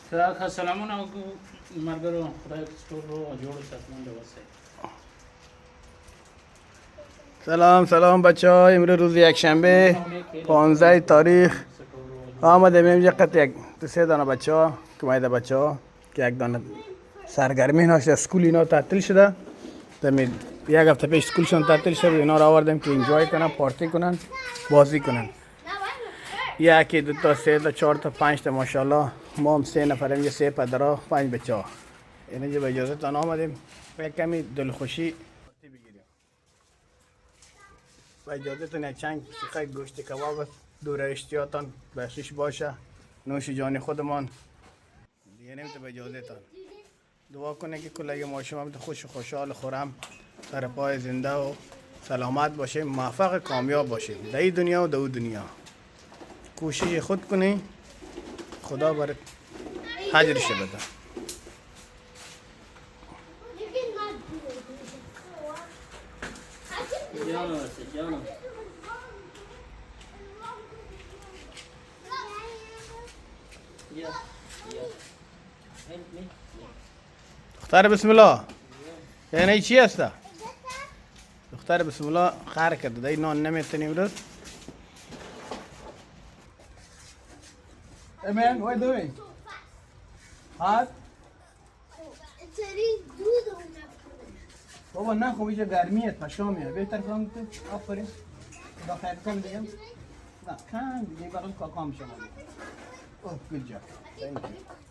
تا سلامونه ملګرو خدای ټول روغ او جوړ صحتمند اوسئ. سلام بچه های، امروز روز یکشنبه 15 تاریخ آمدیم اینجا قطع یک دو سه دانه بچه ها که مایده بچه ها که یک دانه سرگرمی ناشته اسکول اینا تعطیل شده. یک هفته پیش اسکولشون تعطیل شده، اینا رو آوردیم که انجوای کنن، پارتی کنن، بازی کنن. یکی دو تا سه تا چهار تا پنج تا ماشاءالله ما هم سه نفر اینجا، سه پدرها پنج بچه ها. اینجا به اجازه تان آمدیم یک کمی دلخوشی بگیریم. با اجازه تان یک چند سیخه گوشت کباب دور اشتیاتان بخشش باشه، نوش جان خودمان دیگه نمیتونه. به اجازه تان دعا کنه که کل ما شما هم خوش و خوشحال خورم سر پای زنده و سلامت باشیم، موفق کامیاب باشیم در این دنیا و در اون دنیا. کوشش خود کنی، خدا برات اجرش بده. دختر بسم الله یعنی چی هسته؟ دختر بسم الله خیر کرده دایی نان نمیتونیم امروز. Hey man, what are you doing? Hot? بابا نه خب اینجا گرمیه، پشامیه. بهتر کنم تو آفرین. خدا خیر کن دیگم. نه کم دیگه برام کام شما. اوه good job. Thank you.